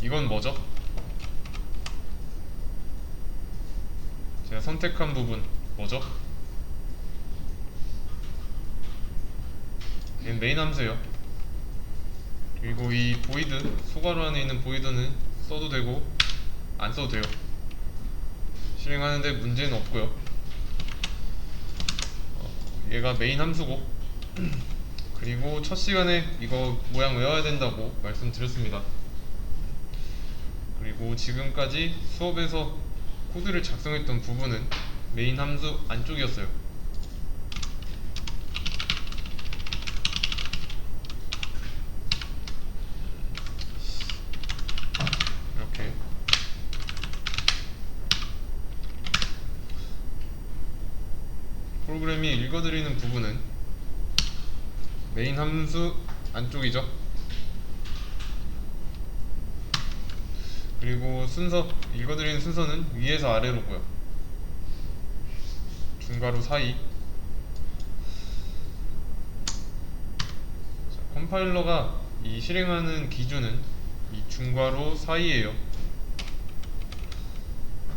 이건 뭐죠? 제가 선택한 부분 뭐죠? 얘는 메인 함수예요. 그리고 이 보이드, 소괄호 안에 있는 보이드는 써도 되고 안 써도 돼요. 실행하는데 문제는 없고요. 얘가 메인 함수고 그리고 첫 시간에 이거 모양 외워야 된다고 말씀드렸습니다. 그리고 지금까지 수업에서 코드를 작성했던 부분은 메인 함수 안쪽이었어요. 이렇게 프로그램이 읽어드리는 부분은 메인 함수 안쪽이죠. 그리고 순서, 읽어드리는 순서는 위에서 아래로고요. 중괄호 사이. 자, 컴파일러가 이 실행하는 기준은 이 중괄호 사이에요.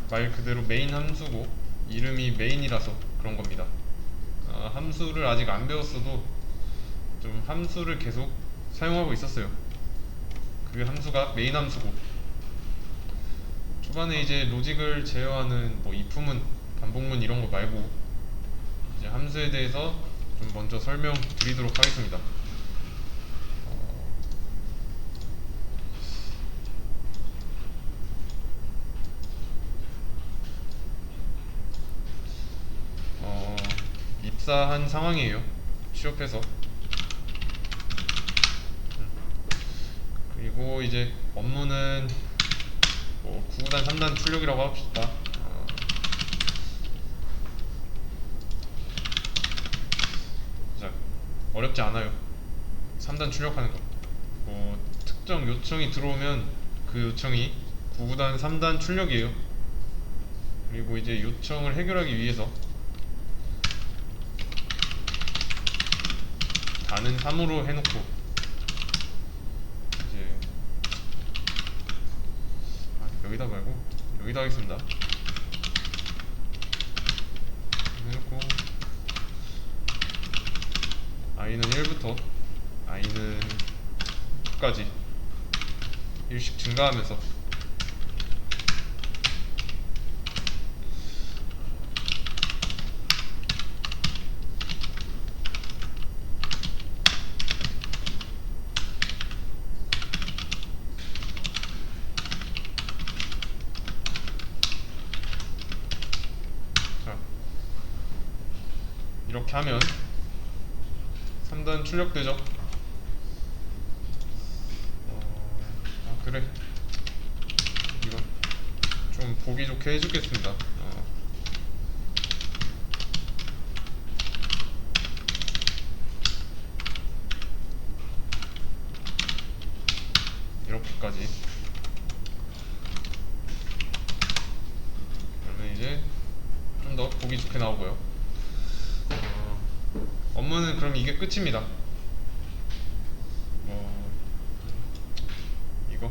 말 그대로 메인 함수고 이름이 메인이라서 그런 겁니다. 함수를 아직 안 배웠어도 좀 함수를 계속 사용하고 있었어요. 그 함수가 메인 함수고 초반에 이제 로직을 제어하는 뭐 if문, 반복문 이런 거 말고 이제 함수에 대해서 좀 먼저 설명드리도록 하겠습니다. 입사한 상황이에요. 취업해서. 그리고 이제 업무는 뭐 9구단 3단 출력이라고 합시다. 자, 어렵지 않아요. 3단 출력하는 거. 뭐 특정 요청이 들어오면 그 요청이 9구단 3단 출력이에요. 그리고 이제 요청을 해결하기 위해서 다는 3으로 해놓고 이제 여기다 말고 여기다 하겠습니다. 해놓고 i는 1부터 i는 9까지 1씩 증가하면서 자, 이렇게 하면 3단 출력되죠. 그래, 이거 좀 보기 좋게 해주겠습니다. 이렇게까지. 그러면 이제 좀 더 보기 좋게 나오고요. 업무는 그럼 이게 끝입니다. 이거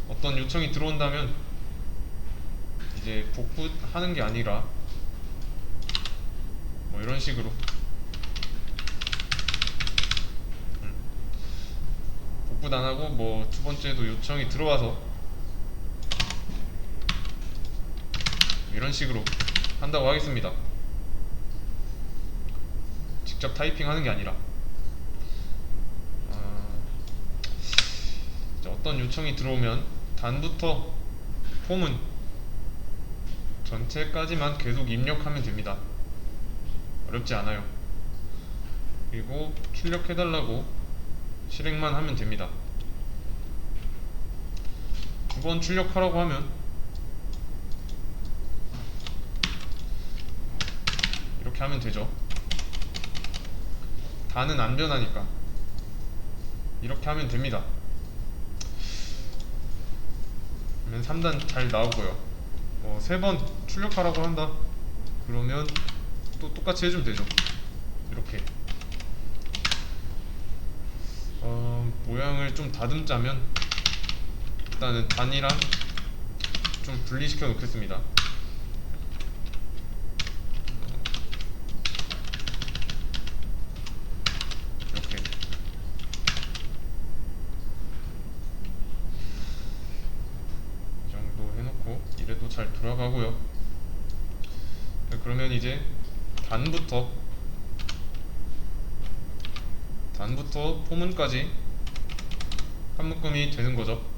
어떤 요청이 들어온다면 이제 복붙하는 게 아니라 뭐 이런 식으로 복붙 안 하고 뭐 두 번째도 요청이 들어와서 이런 식으로 한다고 하겠습니다. 직접 타이핑하는 게 아니라 어떤 요청이 들어오면 단부터 폼은 전체까지만 계속 입력하면 됩니다. 어렵지 않아요. 그리고 출력해달라고 실행만 하면 됩니다. 두 번 출력하라고 하면 이렇게 하면 되죠. 다는 안 변하니까 이렇게 하면 됩니다. 그러면 3단 잘 나오고요. 3번 출력하라고 한다 그러면 또 똑같이 해주면 되죠. 이렇게 모양을 좀 다듬자면 일단은 단이랑 좀 분리시켜 놓겠습니다. 이렇게 이 정도 해놓고 이래도 잘 돌아가고요. 그러면 이제 단부터 포문까지 한 묶음이 되는 거죠.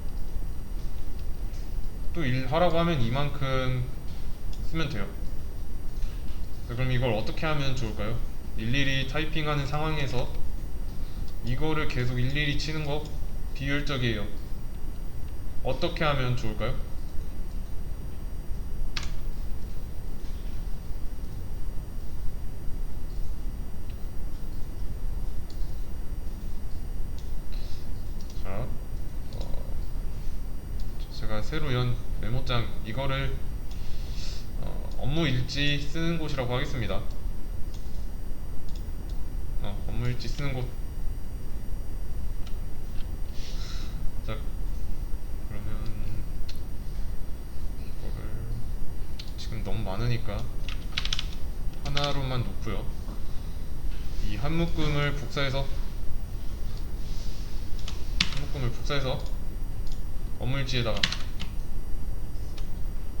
또 일하라고 하면 이만큼 쓰면 돼요. 그럼 이걸 어떻게 하면 좋을까요? 일일이 타이핑하는 상황에서 이거를 계속 일일이 치는 거 비효율적이에요. 어떻게 하면 좋을까요? 자, 제가 새로 연 메모장 이거를 업무 일지 쓰는 곳이라고 하겠습니다. 업무 일지 쓰는 곳. 자, 그러면 이거를 지금 너무 많으니까 하나로만 놓고요. 이 한 묶음을 복사해서 업무 일지에다가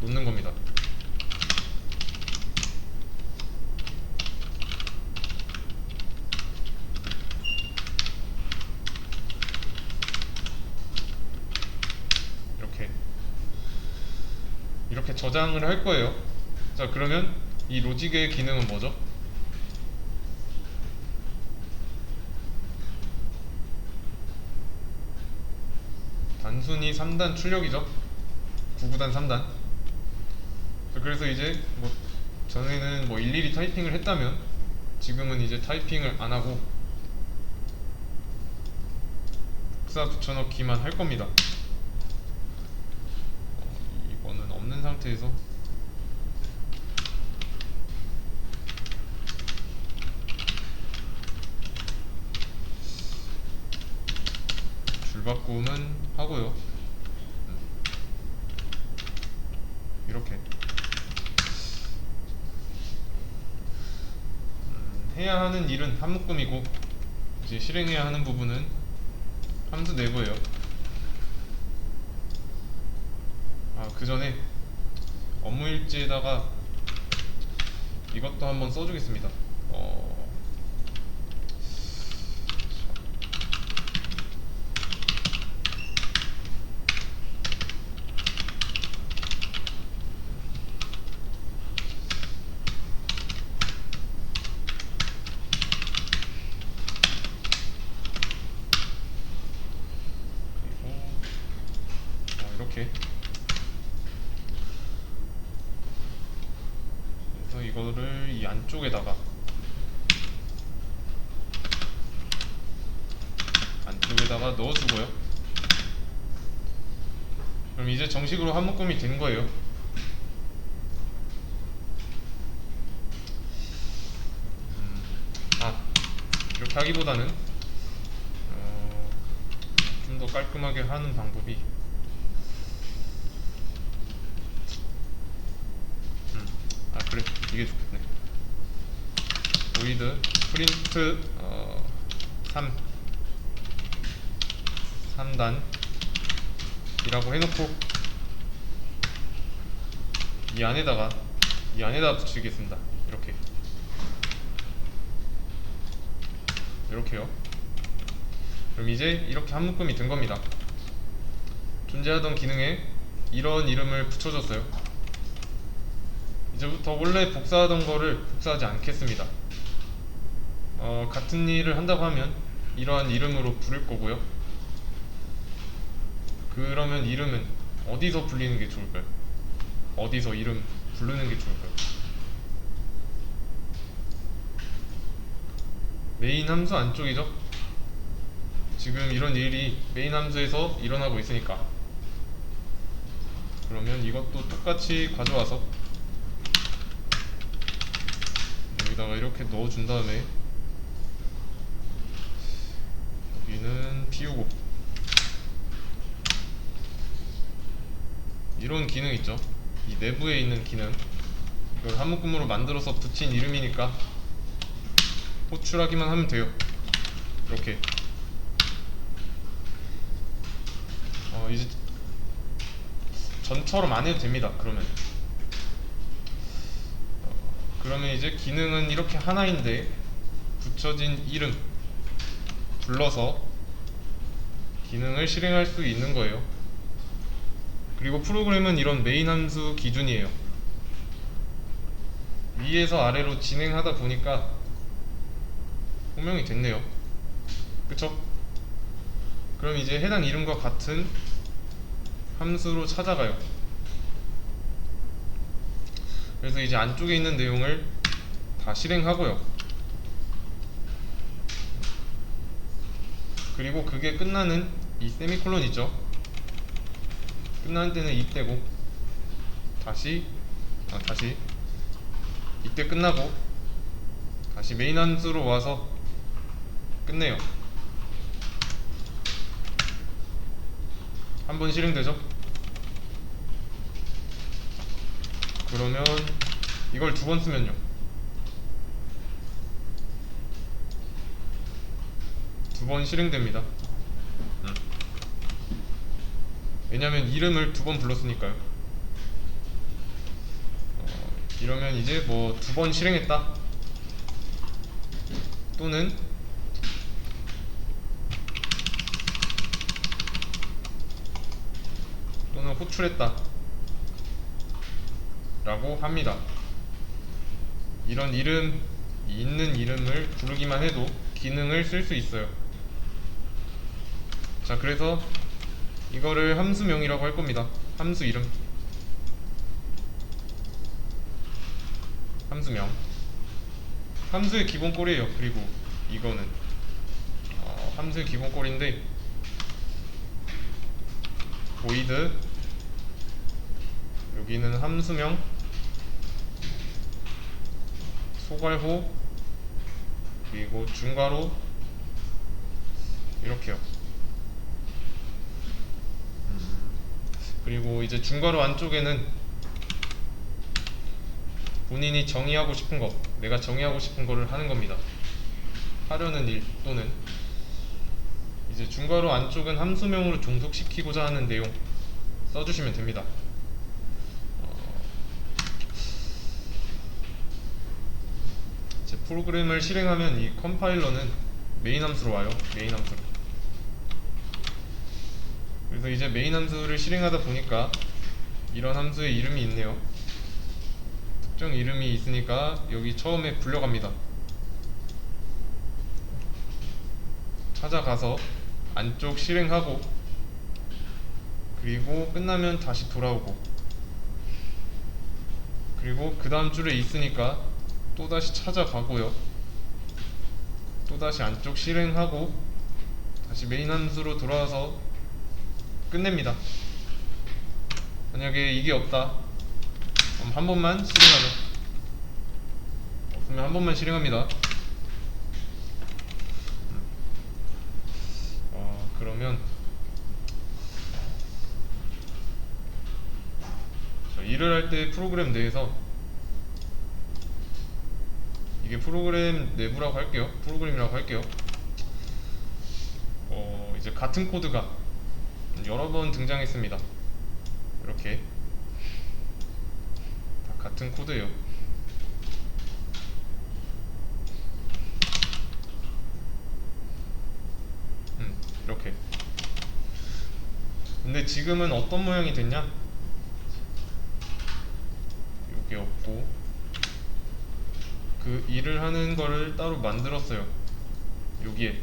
놓는 겁니다. 이렇게 저장을 할 거예요. 자, 그러면 이 로직의 기능은 뭐죠? 단순히 3단 출력이죠. 99단 3단. 그래서 이제 뭐 전에는 뭐 일일이 타이핑을 했다면 지금은 이제 타이핑을 안 하고 복사 붙여넣기만 할 겁니다. 이거는 없는 상태에서 줄바꿈은 하고요. 이렇게 해야 하는 일은 한 묶음이고 이제 실행해야 하는 부분은 함수 내부예요. 그 전에 업무 일지에다가 이것도 한번 써주겠습니다. 이렇게 그래서 이거를 이 안쪽에다가 넣어주고요. 그럼 이제 정식으로 한 묶음이 된 거예요. 이렇게 하기보다는 좀 더 깔끔하게 하는 방법이 그래, 이게 좋겠네. void 프린트 3단 이라고 해놓고 이 안에다가 붙이겠습니다. 이렇게요. 그럼 이제 이렇게 한 묶음이 된 겁니다. 존재하던 기능에 이런 이름을 붙여줬어요. 이제부터 원래 복사하던 거를 복사하지 않겠습니다. 같은 일을 한다고 하면 이러한 이름으로 부를 거고요. 그러면 이름은 어디서 불리는 게 좋을까요? 어디서 이름 부르는 게 좋을까요? 메인 함수 안쪽이죠? 지금 이런 일이 메인 함수에서 일어나고 있으니까. 그러면 이것도 똑같이 가져와서 여기다가 이렇게 넣어준 다음에 여기는 비우고 이런 기능 있죠. 이 내부에 있는 기능, 이걸 한 묶음으로 만들어서 붙인 이름이니까 호출하기만 하면 돼요. 이렇게 이제 전처럼 안 해도 됩니다. 그러면 이제 기능은 이렇게 하나인데 붙여진 이름 불러서 기능을 실행할 수 있는 거예요. 그리고 프로그램은 이런 메인 함수 기준이에요. 위에서 아래로 진행하다 보니까 호명이 됐네요. 그쵸? 그럼 이제 해당 이름과 같은 함수로 찾아가요. 그래서 이제 안쪽에 있는 내용을 다 실행하고요. 그리고 그게 끝나는 이 세미콜론 있죠? 끝나는 때는 이때고 다시 이때 끝나고 다시 메인 함수로 와서 끝내요. 한 번 실행되죠? 그러면 이걸 두 번 쓰면요, 두 번 실행됩니다. 왜냐면 이름을 두 번 불렀으니까요. 이러면 이제 뭐 두 번 실행했다 또는 호출했다 라고 합니다. 이런 이름, 있는 이름을 부르기만 해도 기능을 쓸 수 있어요. 자, 그래서 이거를 함수명이라고 할 겁니다. 함수 이름, 함수명, 함수의 기본 꼴이에요. 그리고 이거는 함수의 기본 꼴인데 void, 여기는 함수명, 소괄호, 그리고 중괄호, 이렇게요. 그리고 이제 중괄호 안쪽에는 본인이 정의하고 싶은 거, 내가 정의하고 싶은 거를 하는 겁니다. 하려는 일 또는 이제 중괄호 안쪽은 함수명으로 종속시키고자 하는 내용 써주시면 됩니다. 제 프로그램을 실행하면 이 컴파일러는 메인 함수로 와요. 메인 함수로. 그래서 이제 메인 함수를 실행하다 보니까 이런 함수의 이름이 있네요. 특정 이름이 있으니까 여기 처음에 불려갑니다. 찾아가서 안쪽 실행하고 그리고 끝나면 다시 돌아오고 그리고 그 다음 줄에 있으니까 또다시 찾아가고요. 또다시 안쪽 실행하고 다시 메인 함수로 돌아와서 끝냅니다. 만약에 이게 없다 그럼 한 번만 실행하죠. 없으면 한 번만 실행합니다. 그러면 일을 할 때 프로그램 내에서 이게 프로그램 내부라고 할게요. 프로그램이라고 할게요. 이제 같은 코드가 여러 번 등장했습니다. 이렇게 다 같은 코드예요. 이렇게. 근데 지금은 어떤 모양이 됐냐? 이게 없고 그 일을 하는 거를 따로 만들었어요. 여기에.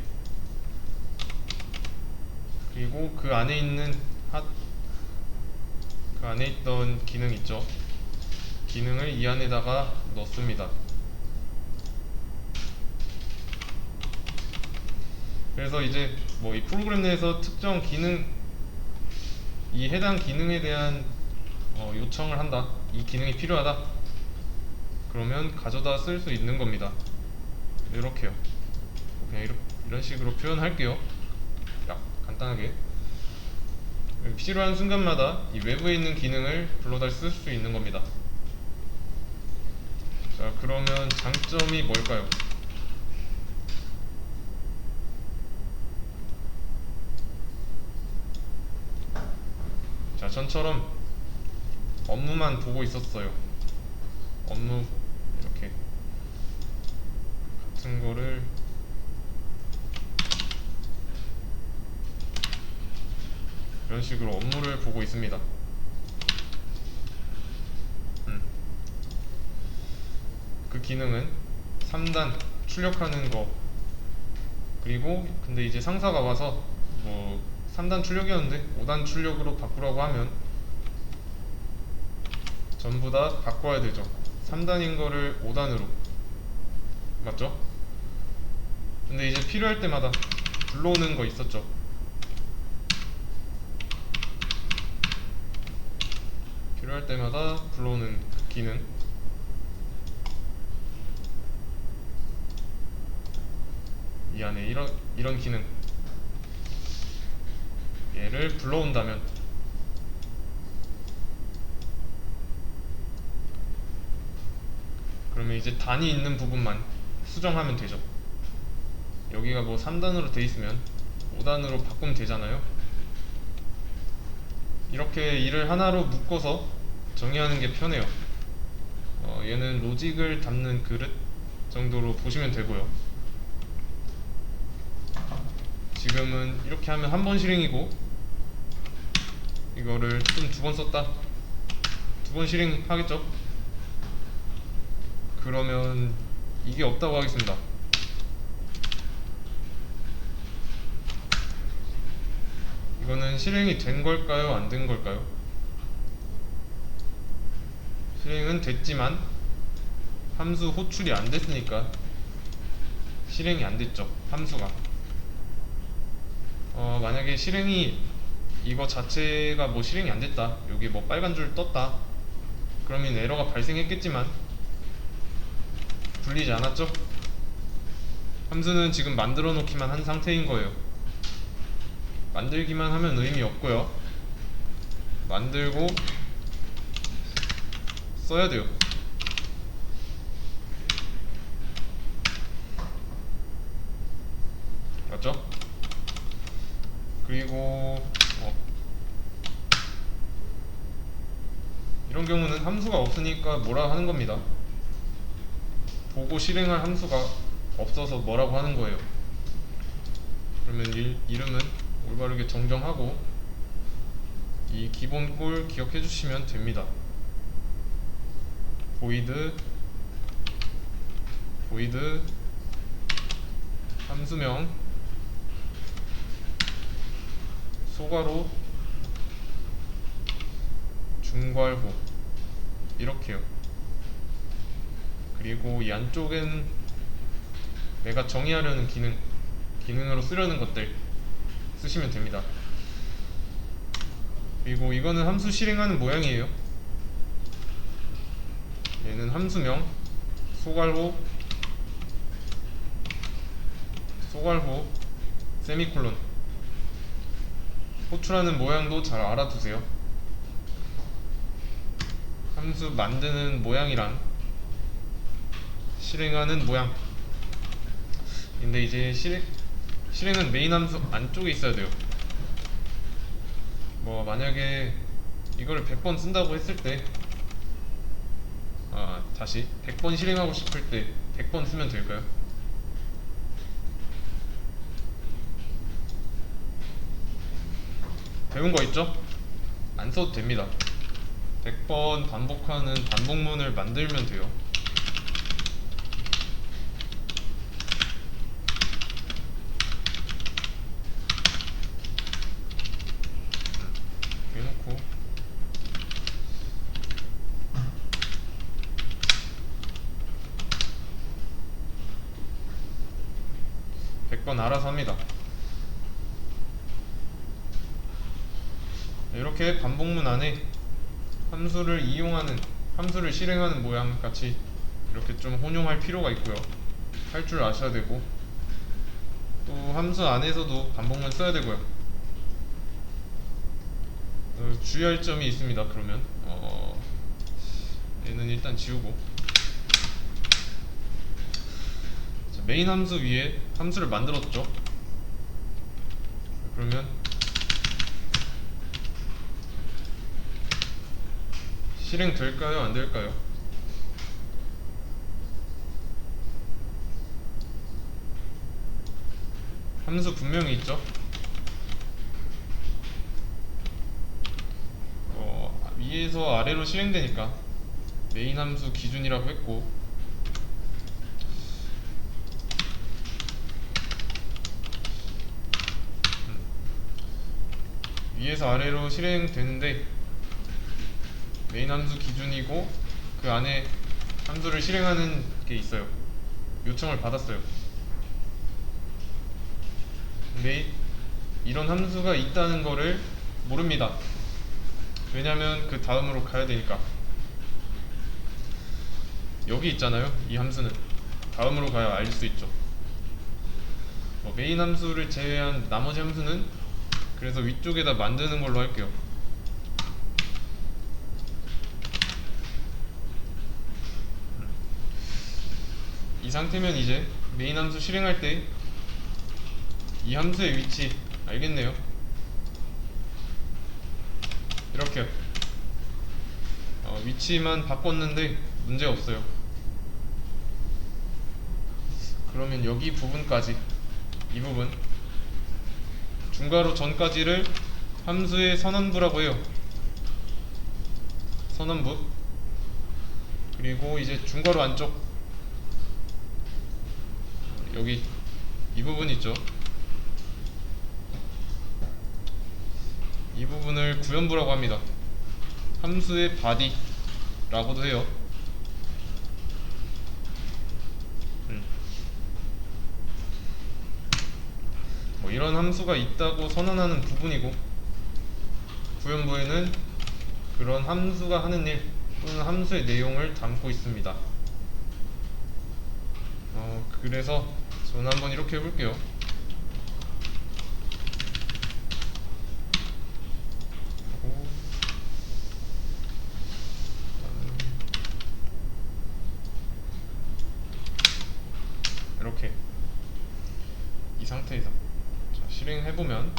그리고 그 안에 있는 그 안에 있던 기능 있죠? 기능을 이 안에다가 넣습니다. 그래서 이제 뭐 이 프로그램 내에서 특정 기능, 이 해당 기능에 대한 요청을 한다. 이 기능이 필요하다. 그러면 가져다 쓸 수 있는 겁니다. 이렇게요. 그냥 이런 식으로 표현할게요. 야, 간단하게. 필요한 순간마다 이 외부에 있는 기능을 불러다 쓸 수 있는 겁니다. 자, 그러면 장점이 뭘까요? 자, 전처럼 업무만 보고 있었어요. 업무 이렇게 같은 거를 이런 식으로 업무를 보고 있습니다. 그 기능은 3단 출력하는 거, 그리고 근데 이제 상사가 와서 뭐 3단 출력이었는데 5단 출력으로 바꾸라고 하면 전부 다 바꿔야 되죠. 3단인 거를 5단으로, 맞죠? 근데 이제 필요할 때마다 불러오는 거 있었죠. 필요할 때마다 불러오는 그 기능, 이 안에 이런 기능, 얘를 불러온다면 그러면 이제 단이 있는 부분만 수정하면 되죠. 여기가 뭐 3단으로 돼 있으면 5단으로 바꾸면 되잖아요. 이렇게 일을 하나로 묶어서 정의하는 게 편해요. 얘는 로직을 담는 그릇 정도로 보시면 되고요. 지금은 이렇게 하면 한 번 실행이고, 이거를 좀 두 번 썼다, 두 번 실행하겠죠? 그러면 이게 없다고 하겠습니다. 이거는 실행이 된 걸까요? 안 된 걸까요? 실행은 됐지만 함수 호출이 안 됐으니까 실행이 안 됐죠, 함수가. 만약에 실행이, 이거 자체가 뭐 실행이 안 됐다, 여기 뭐 빨간 줄 떴다, 그러면 에러가 발생했겠지만 굴리지 않았죠? 함수는 지금 만들어 놓기만 한 상태인 거예요. 만들기만 하면 의미 없고요. 만들고 써야 돼요. 맞죠? 그리고 이런 경우는 함수가 없으니까 뭐라 하는 겁니다. 보고 실행할 함수가 없어서 뭐라고 하는 거예요. 그러면 이름은 올바르게 정정하고 이 기본 꼴 기억해 주시면 됩니다. void 함수명 소괄호 중괄호, 이렇게요. 그리고 이 안쪽엔 내가 정의하려는 기능으로 쓰려는 것들 쓰시면 됩니다. 그리고 이거는 함수 실행하는 모양이에요. 얘는 함수명 소괄호 세미콜론, 호출하는 모양도 잘 알아두세요. 함수 만드는 모양이랑 실행하는 모양. 근데 이제 실행은 메인 함수 안쪽에 있어야 돼요. 뭐 만약에 이거를 100번 쓴다고 했을 때, 다시 100번 실행하고 싶을 때 100번 쓰면 될까요? 배운 거 있죠? 안 써도 됩니다. 100번 반복하는 반복문을 만들면 돼요. 해놓고 100번 알아서 합니다. 이렇게 반복문 안에 함수를 실행하는 모양 같이 이렇게 좀 혼용할 필요가 있고요. 할 줄 아셔야 되고, 또 함수 안에서도 반복문 써야 되고요. 주의할 점이 있습니다. 그러면 얘는 일단 지우고, 자, 메인 함수 위에 함수를 만들었죠. 그러면 실행될까요? 안 될까요? 함수 분명히 있죠. 위에서 아래로 실행되니까 메인 함수 기준이라고 했고, 위에서 아래로 실행되는데 메인 함수 기준이고, 그 안에 함수를 실행하는 게 있어요. 요청을 받았어요. 근데 이런 함수가 있다는 거를 모릅니다. 왜냐면 그 다음으로 가야 되니까. 여기 있잖아요. 이 함수는 다음으로 가야 알 수 있죠. 메인 함수를 제외한 나머지 함수는 그래서 위쪽에다 만드는 걸로 할게요. 이 상태면 이제 메인 함수 실행할 때 이 함수의 위치 알겠네요. 이렇게 위치만 바꿨는데 문제 없어요. 그러면 여기 부분까지, 이 부분 중괄호 전까지를 함수의 선언부라고 해요. 선언부. 그리고 이제 중괄호 안쪽, 여기 이 부분 있죠. 이 부분을 구현부라고 합니다. 함수의 body라고도 해요. 이런 함수가 있다고 선언하는 부분이고, 구현부에는 그런 함수가 하는 일 또는 함수의 내용을 담고 있습니다. 그래서 저는 한번 이렇게 해볼게요. 이렇게 이 상태에서 자, 실행해보면,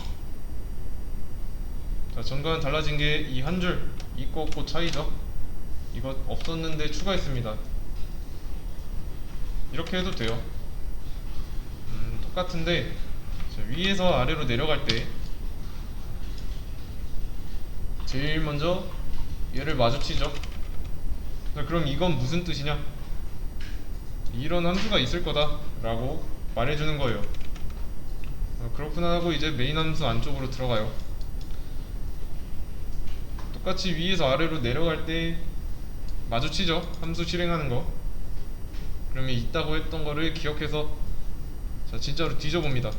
자, 전과는 달라진 게 이 한 줄 있고 없고 차이죠. 이거 없었는데 추가했습니다. 이렇게 해도 돼요. 똑같은데 자, 위에서 아래로 내려갈 때 제일 먼저 얘를 마주치죠. 자, 그럼 이건 무슨 뜻이냐? 이런 함수가 있을 거다 라고 말해주는 거예요. 그렇구나 하고 이제 메인 함수 안쪽으로 들어가요. 똑같이 위에서 아래로 내려갈 때 마주치죠. 함수 실행하는 거. 그러면 있다고 했던 거를 기억해서 자, 진짜로 뒤져봅니다.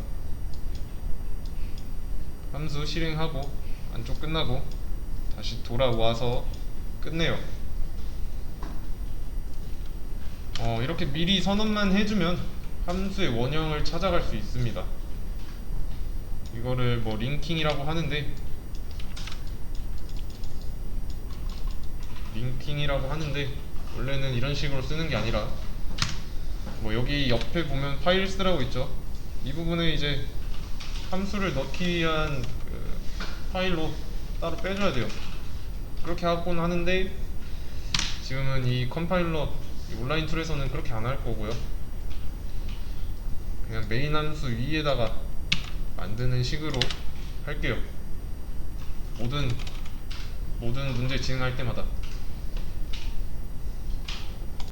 함수 실행하고 안쪽 끝나고 다시 돌아와서 끝내요. 이렇게 미리 선언만 해주면 함수의 원형을 찾아갈 수 있습니다. 이거를 뭐 링킹이라고 하는데, 원래는 이런 식으로 쓰는 게 아니라, 여기 옆에 보면 파일스라고 있죠. 이 부분에 이제 함수를 넣기 위한 그 파일로 따로 빼줘야 돼요. 그렇게 하곤 하는데 지금은 이 컴파일러, 이 온라인 툴에서는 그렇게 안 할 거고요. 그냥 메인 함수 위에다가 만드는 식으로 할게요. 모든 문제 진행할 때마다.